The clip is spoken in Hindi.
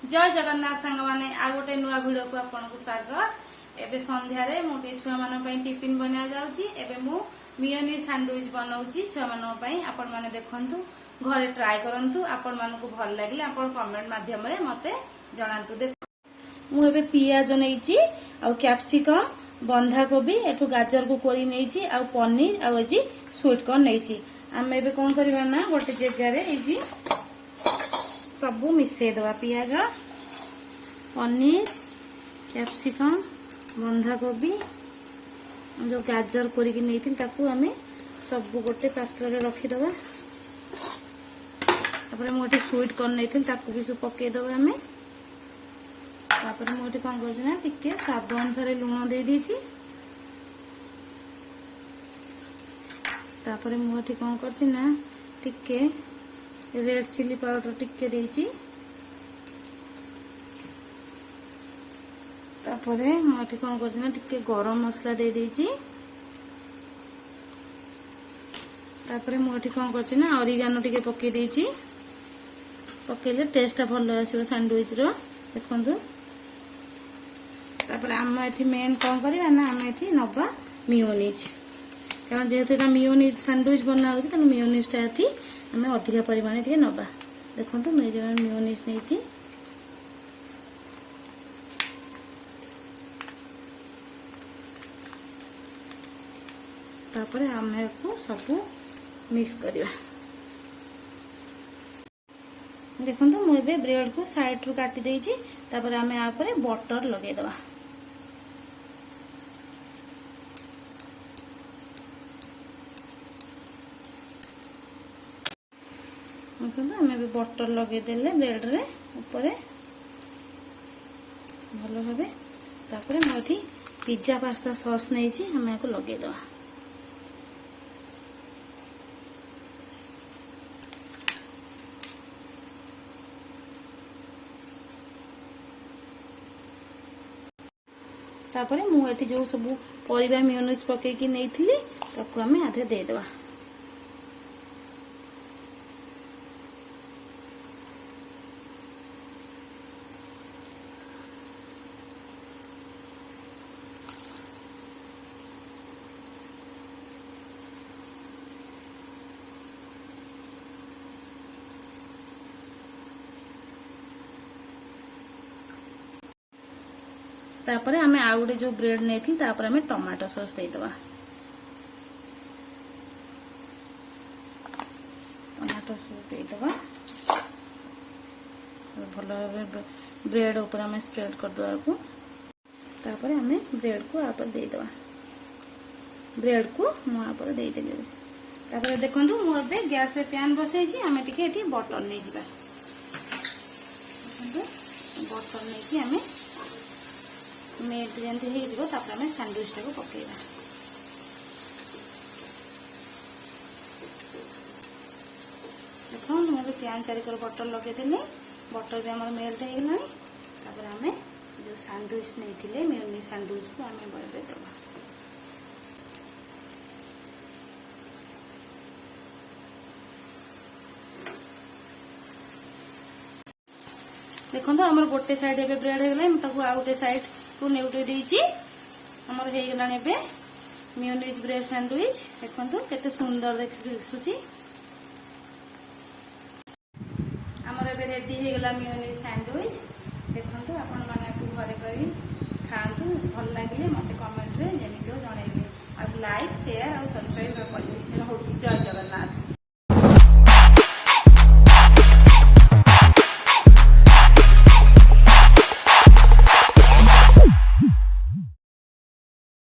जय जगन्नाथ सांग माने आ गोटे नुआ भिडियो को आपको स्वागत। एबे संध्यारे मोटे छुआ मान टिफिन बना जाउची। एबे मु मियोनीज सैंडविच बनाउची छुआ मान पई। आपण माने देखंतु घरे ट्राई करंतु। आपण मानकु भल लागिले आपण कमेंट माध्यम रे मते जणांतु। देख मु एबे पियाज नैची आ कैप्सिकम बंधा कोबी एठु गाजर को कोरी नैची आ पनीर आ जी स्वीट कॉर्न नैची। आम एबे कोन करबा ना गोटे जगह रे एजी सबू मिसई दवा पियाज पनीर कैप्सिकम बंधा कोबी जो गाजर कोरिकी नैथिन ताकू आमे सबू गोटे पात्र रे रखी दवा। तापर मोटे स्वीट कॉर्न नैथिन ताकू भी सब पके दवा आमे। तापर मोटे कोन करछ ना टिके स्वाद अनुसार लूण दे दीची। तापर मोटे कोन करछ ना टिके रेड चिली पाउडर टिके देची। तापरे मोटे कोन करछ ना टिके गरम मसला दे देची। तापरे मोटे कोन करछ ना ऑरिगानो टिके पके देची। पकेले टेस्ट भल आसीबो सैंडविच रो देखंतु। तापर आम एठी मेन कोन करबा ना आम एठी नबा मियोनीज। कारण जेहेतु एटा मियोनीज सैंडविच बना होची त मियोनीज टा एठी हमें अधिक परिमाण टे नबा। देखो मुझे मियोनीज नहीं तापर आम को सब मिक्स करवा। देखो मुझे ब्रेड को साइड रू काटी देछि। तापर आम आपर बटर लगे दवा। आम बटर लगे देले ब्रेड रे ऊपर भल भावे। तापर मुझे पिज्जा पास्ता सॉस नहीं आम या लगे दवा। तापर मुझे जो सब परिबा मियोनीज पकेकी नहीं थी ताकू आम आधे दे दवा। तापर आमे आ गोटे जो ब्रेड नहीं थी तापर आमे टमाटो सॉस दे दवा। टमाटो सॉस दे दवा भल ब्रेड ऊपर आमे स्प्रेड कर दवा को। तापर आमे ब्रेड को आ पर दे दवा। ब्रेड को मु आ पर दे देबे। तापर देखंतु मु एबे गैस रे पैन बसै छी। आमे टिके एठी बटर नै जिबा। देखंतु बटर नै कि आमे मेल्ट जंती हे जिवो। तापर आमे सैंडविच को पकेइबा। देखो मुझे पैन चारिकर बटर लगे देले। बटर भी हमर मेल्ट हो गलानी। तापर आमे जो सैंडविच नहीं थिले मियोनीज सैंडविच को आमे बड़े देबा। देखो हमर गोटे साइड एबे ब्रेड हो गला। मताकू आ गोटे साइड को नेउटे देछि। हमर हे गलानी एबे मियोनीज ब्रेड सैंडविच। देखंतु केते सुंदर दिसुची। हमर एबे रेडी हे गला मियोनीज सैंडविच। देखंतु आपण माने को घरे करी खांतु। भल लागिले मते कमेंट रे जेमितो जणाइबे। आ लाइक शेयर और सब्सक्राइब कर पड़िबे। होची जय जगन्नाथ।